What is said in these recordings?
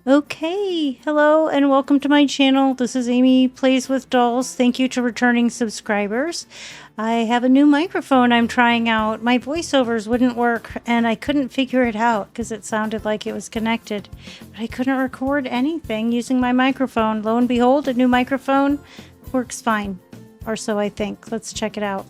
Okay, hello and welcome to my channel. This is Amy Plays with Dolls. Thank you to returning subscribers. I have a new microphone I'm trying out. My voiceovers wouldn't work and I couldn't figure it out because it sounded like it was connected. But I couldn't record anything using my microphone. Lo and behold, a new microphone works fine. Or so I think. Let's check it out.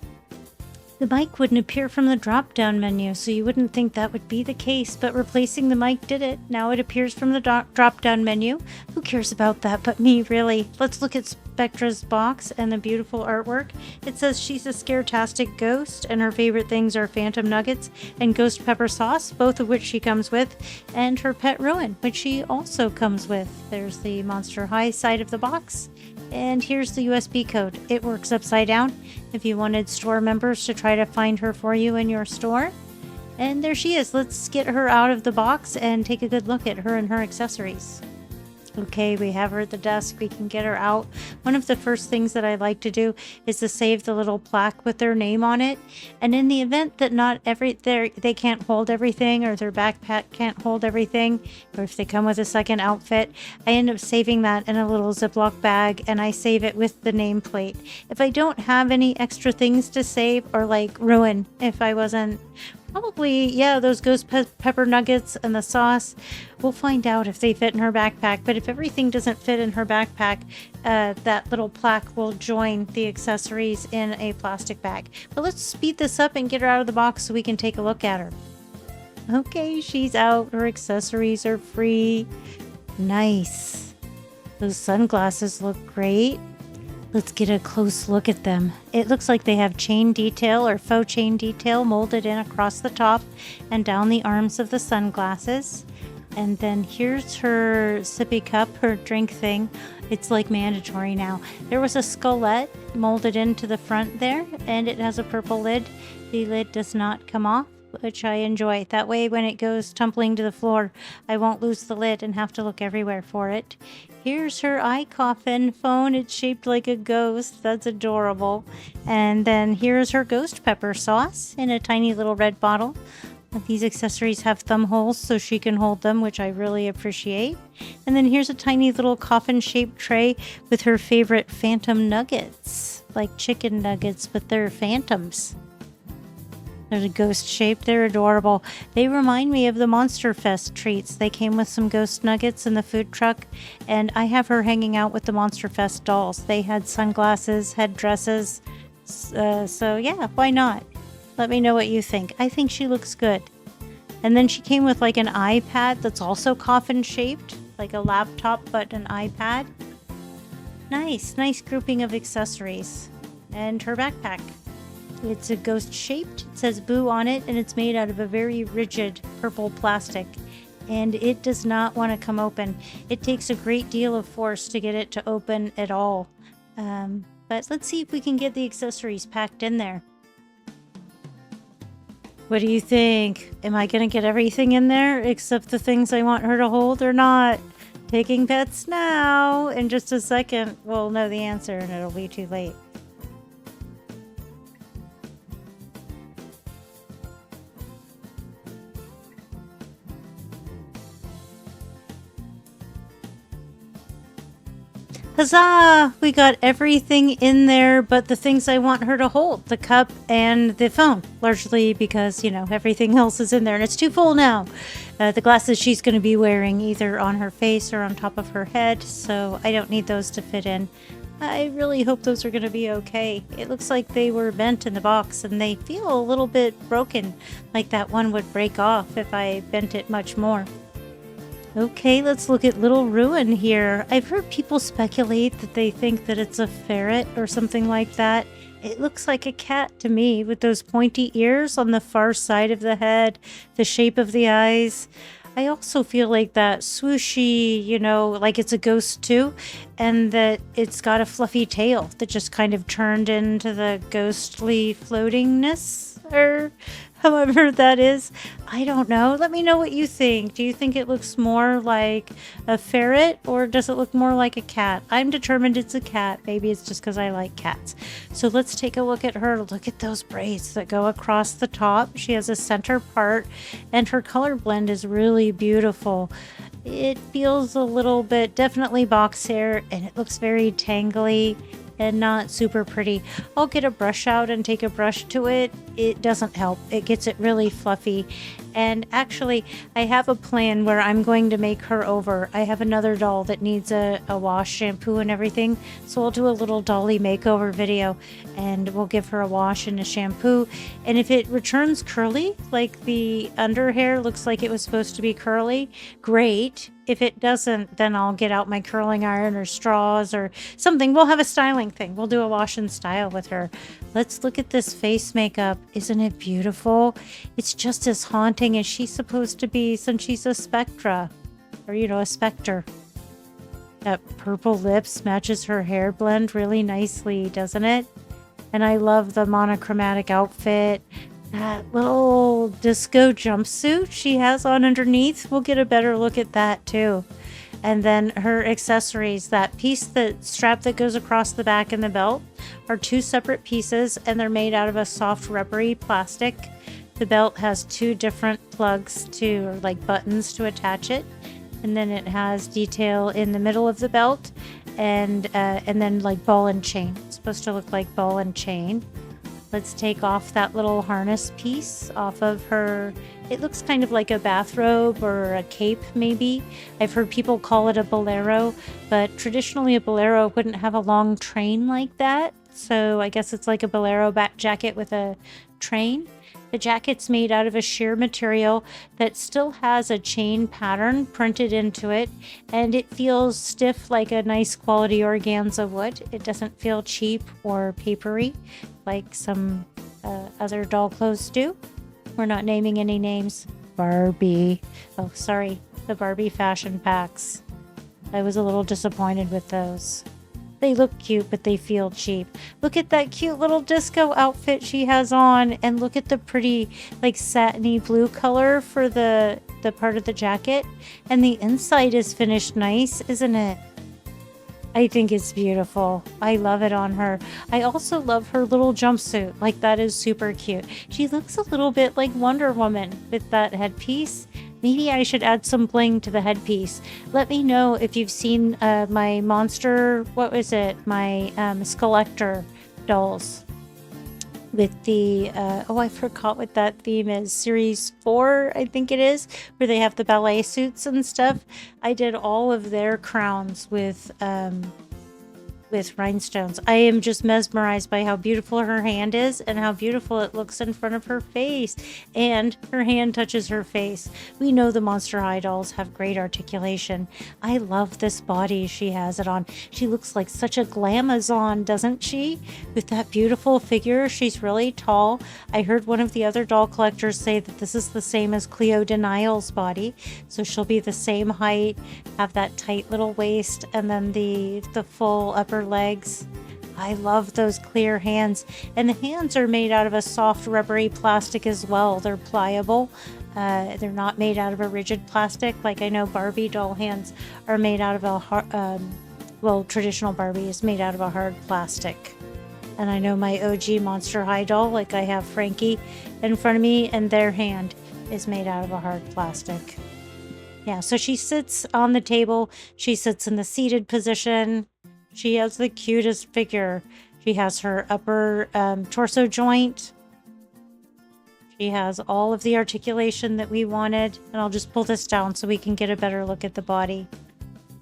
The mic wouldn't appear from the drop-down menu, so you wouldn't think that would be the case, but replacing the mic did it. Now it appears from the drop-down menu. Who cares about that but me, really? Let's look at Spectra's box and the beautiful artwork. It says she's a scare-tastic ghost, and her favorite things are phantom nuggets and ghost pepper sauce, both of which she comes with, and her pet Ruin, which she also comes with. There's the Monster High side of the box. And here's the USB code. It works upside down if you wanted store members to try to find her for you in your store. And there she is. Let's get her out of the box and take a good look at her and her accessories. Okay, we have her at the desk. We can get her out. One of the first things that I like to do is to save the little plaque with their name on it. And in the event that they can't hold everything, or their backpack can't hold everything, or if they come with a second outfit, I end up saving that in a little Ziploc bag and I save it with the nameplate. If I don't have any extra things to save, or like Ruin, if I wasn't probably, yeah, those ghost pepper nuggets and the sauce. We'll find out if they fit in her backpack. But if everything doesn't fit in her backpack, that little plaque will join the accessories in a plastic bag. But let's speed this up and get her out of the box so we can take a look at her. Okay, she's out. Her accessories are free. Nice. Those sunglasses look great. Let's get a close look at them. It looks like they have chain detail or faux chain detail molded in across the top and down the arms of the sunglasses. And then here's her sippy cup, her drink thing. It's like mandatory now. There was a skullette molded into the front there, and it has a purple lid. The lid does not come off, which I enjoy. That way when it goes tumbling to the floor, I won't lose the lid and have to look everywhere for it. Here's her eye coffin phone. It's shaped like a ghost. That's adorable. And then here's her ghost pepper sauce in a tiny little red bottle. These accessories have thumb holes so she can hold them, which I really appreciate. And then here's a tiny little coffin-shaped tray with her favorite phantom nuggets, like chicken nuggets, but they're phantoms. They're a ghost shape. They're adorable. They remind me of the Monster Fest treats. They came with some ghost nuggets in the food truck, and I have her hanging out with the Monster Fest dolls. They had sunglasses, had dresses, so yeah, why not? Let me know what you think. I think she looks good. And then she came with like an iPad that's also coffin shaped, like a laptop but an iPad. Nice grouping of accessories. And her backpack. It's a ghost shaped. It says Boo on it, and it's made out of a very rigid purple plastic. And it does not want to come open. It takes a great deal of force to get it to open at all. But let's see if we can get the accessories packed in there. What do you think? Am I going to get everything in there except the things I want her to hold or not? Taking pets now. In just a second, we'll know the answer and it'll be too late. Huzzah! We got everything in there but the things I want her to hold. The cup and the phone. Largely because, you know, everything else is in there and it's too full now. The glasses she's going to be wearing either on her face or on top of her head, so I don't need those to fit in. I really hope those are going to be okay. It looks like they were bent in the box and they feel a little bit broken, like that one would break off if I bent it much more. Okay, let's look at little Ruin here. I've heard people speculate that they think that it's a ferret or something like that. It looks like a cat to me with those pointy ears on the far side of the head, the shape of the eyes. I also feel like that swooshy, you know, like it's a ghost too, and that it's got a fluffy tail that just kind of turned into the ghostly floatingness, or however that is. I don't know. Let me know what you think. Do you think it looks more like a ferret or does it look more like a cat? I'm determined it's a cat. Maybe it's just because I like cats. So let's take a look at her. Look at those braids that go across the top. She has a center part and her color blend is really beautiful. It feels a little bit, definitely box hair, and it looks very tangly and not super pretty. I'll get a brush out and take a brush to it. It doesn't help. It gets it really fluffy. And actually, I have a plan where I'm going to make her over. I have another doll that needs a wash, shampoo, and everything. So I'll do a little dolly makeover video and we'll give her a wash and a shampoo. And if it returns curly, like the under hair looks like it was supposed to be curly, great. If it doesn't, then I'll get out my curling iron or straws or something. We'll have a styling thing. We'll do a wash and style with her. Let's look at this face makeup. Isn't it beautiful? It's just as haunting as she's supposed to be since she's a Spectra. Or, you know, a Spectre. That purple lips matches her hair blend really nicely, doesn't it? And I love the monochromatic outfit. That little disco jumpsuit she has on underneath. We'll get a better look at that too. And then her accessories, that piece, the strap that goes across the back and the belt, are two separate pieces and they're made out of a soft rubbery plastic. The belt has two different plugs or like buttons to attach it. And then it has detail in the middle of the belt and then like ball and chain. It's supposed to look like ball and chain. Let's take off that little harness piece off of her. It looks kind of like a bathrobe or a cape, maybe. I've heard people call it a bolero, but traditionally a bolero wouldn't have a long train like that. So I guess it's like a bolero back jacket with a train. The jacket's made out of a sheer material that still has a chain pattern printed into it, and it feels stiff like a nice quality organza would. It doesn't feel cheap or papery like some other doll clothes do. We're not naming any names. Barbie. Oh, sorry. The Barbie fashion packs. I was a little disappointed with those. They look cute, but they feel cheap. Look at that cute little disco outfit she has on, and look at the pretty, like, satiny blue color for the part of the jacket. And the inside is finished nice, isn't it? I think it's beautiful. I love it on her. I also love her little jumpsuit. Like, that is super cute. She looks a little bit like Wonder Woman with that headpiece. Maybe I should add some bling to the headpiece. Let me know if you've seen my monster, what was it? My Skelector dolls with the, I forgot what that theme is. Series 4, I think it is, where they have the ballet suits and stuff. I did all of their crowns with rhinestones. I am just mesmerized by how beautiful her hand is and how beautiful it looks in front of her face. And her hand touches her face. We know the Monster High dolls have great articulation. I love this body she has it on. She looks like such a glamazon, doesn't she? With that beautiful figure, she's really tall. I heard one of the other doll collectors say that this is the same as Cleo Denial's body. So she'll be the same height, have that tight little waist, and then the full upper legs. I love those clear hands, and the hands are made out of a soft rubbery plastic as well. They're pliable. They're not made out of a rigid plastic like I know Barbie doll hands are made out of a hard, traditional Barbie is made out of a hard plastic. And I know my OG Monster High doll, like I have Frankie in front of me, and their hand is made out of a hard plastic. Yeah, so she sits on the table. She sits in the seated position. She has the cutest figure. She has her upper torso joint. She has all of the articulation that we wanted. And I'll just pull this down so we can get a better look at the body.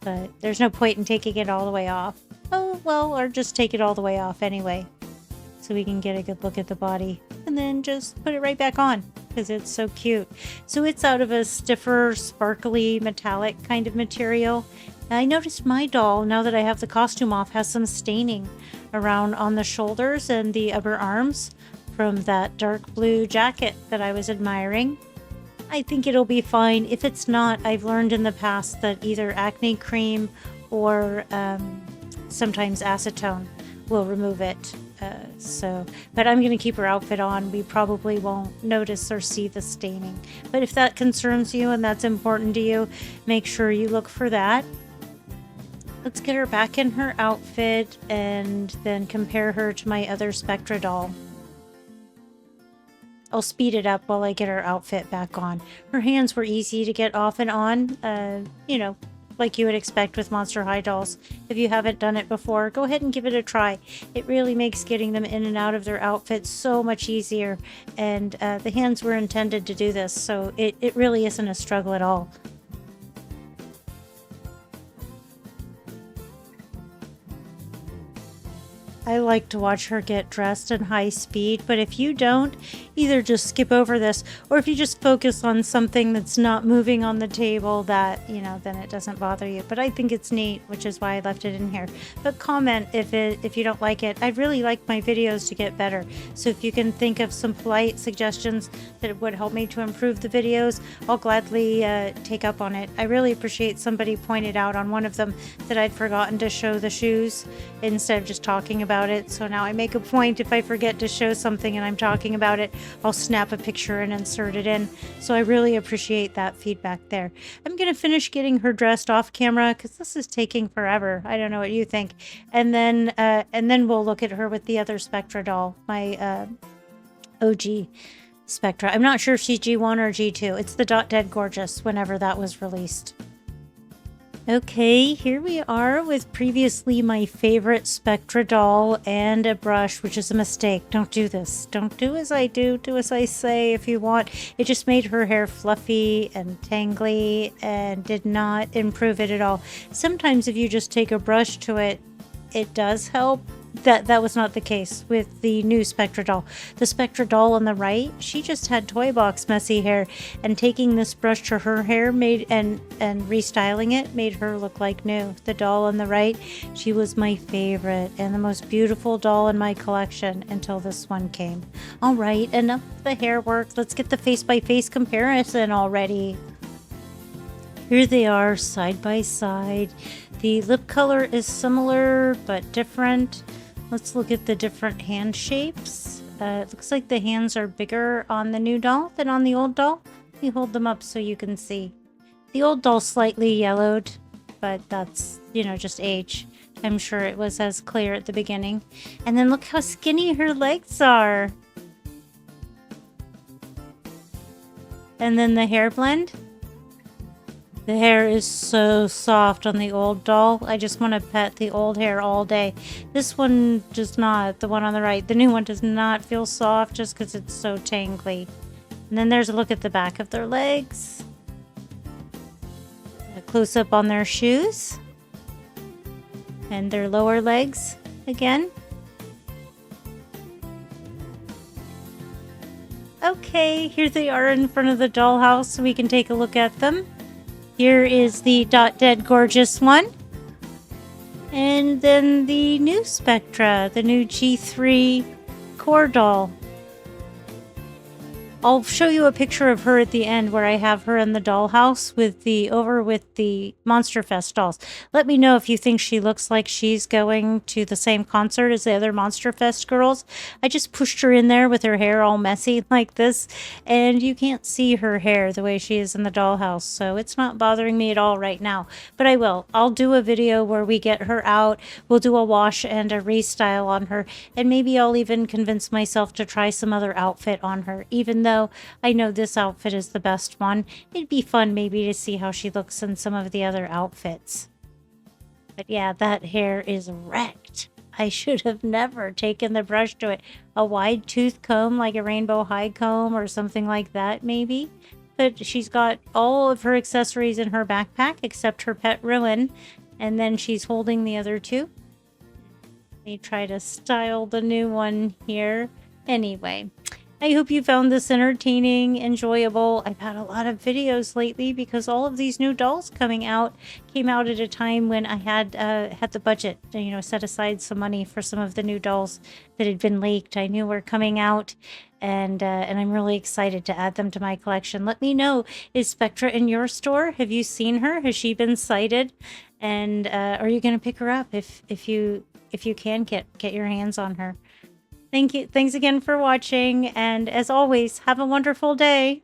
But there's no point in taking it all the way off. Oh, well, or just take it all the way off anyway. So we can get a good look at the body. And then just put it right back on because it's so cute. So it's out of a stiffer, sparkly, metallic kind of material. I noticed my doll, now that I have the costume off, has some staining around on the shoulders and the upper arms from that dark blue jacket that I was admiring. I think it'll be fine. If it's not, I've learned in the past that either acne cream or sometimes acetone will remove it. But I'm going to keep her outfit on. We probably won't notice or see the staining. But if that concerns you and that's important to you, make sure you look for that. Let's get her back in her outfit and then compare her to my other Spectra doll. I'll speed it up while I get her outfit back on. Her hands were easy to get off and on, you know, like you would expect with Monster High dolls. If you haven't done it before, go ahead and give it a try. It really makes getting them in and out of their outfits so much easier, and the hands were intended to do this, so it really isn't a struggle at all. I like to watch her get dressed in high speed, but if you don't, either just skip over this, or if you just focus on something that's not moving on the table, that, you know, then it doesn't bother you. But I think it's neat, which is why I left it in here. But comment if you don't like it. I'd really like my videos to get better. So if you can think of some polite suggestions that would help me to improve the videos, I'll gladly take up on it. I really appreciate somebody pointed out on one of them that I'd forgotten to show the shoes instead of just talking about it. So now I make a point, if I forget to show something and I'm talking about it, I'll snap a picture and insert it in. So I really appreciate that feedback there. I'm going to finish getting her dressed off camera because this is taking forever. I don't know what you think. And then we'll look at her with the other Spectra doll, my OG Spectra. I'm not sure if she's G1 or G2. It's the Dead Gorgeous whenever that was released. Okay, here we are with previously my favorite Spectra doll and a brush, which is a mistake. Don't do this. Don't do as I do. Do as I say if you want. It just made her hair fluffy and tangly and did not improve it at all. Sometimes if you just take a brush to it, it does help. That was not the case with the new Spectra doll. The Spectra doll on the right, she just had toy box messy hair, and taking this brush to her hair made and restyling it made her look like new. The doll on the right, she was my favorite and the most beautiful doll in my collection until this one came. All right, enough of the hair work. Let's get the face by face comparison already. Here they are side by side. The lip color is similar but different. Let's look at the different hand shapes. It looks like the hands are bigger on the new doll than on the old doll. Let me hold them up so you can see. The old doll slightly yellowed, but that's, you know, just age. I'm sure it was as clear at the beginning. And then look how skinny her legs are. And then the hair blend. The hair is so soft on the old doll. I just want to pet the old hair all day. This one does not, the one on the right. The new one does not feel soft just because it's so tangly. And then there's a look at the back of their legs. A close up on their shoes. And their lower legs again. Okay, here they are in front of the dollhouse so we can take a look at them. Here is the Dead Gorgeous one. And then the new Spectra, the new G3 core doll. I'll show you a picture of her at the end where I have her in the dollhouse with the Monster Fest dolls. Let me know if you think she looks like she's going to the same concert as the other Monster Fest girls. I just pushed her in there with her hair all messy like this, and you can't see her hair the way she is in the dollhouse, so it's not bothering me at all right now. But I will. I'll do a video where we get her out. We'll do a wash and a restyle on her, and maybe I'll even convince myself to try some other outfit on her, even though I know this outfit is the best one. It'd be fun maybe to see how she looks in some of the other outfits. But yeah, that hair is wrecked. I should have never taken the brush to it. A wide tooth comb like a rainbow high comb or something like that maybe. But she's got all of her accessories in her backpack except her pet ruin. And then she's holding the other two. Let me try to style the new one here. Anyway, I hope you found this entertaining, enjoyable. I've had a lot of videos lately because all of these new dolls came out at a time when I had the budget, you know, set aside some money for some of the new dolls that had been leaked. I knew were coming out, and I'm really excited to add them to my collection. Let me know, is Spectra in your store? Have you seen her? Has she been sighted? And are you going to pick her up if you can get your hands on her? Thank you. Thanks again for watching. And as always, have a wonderful day.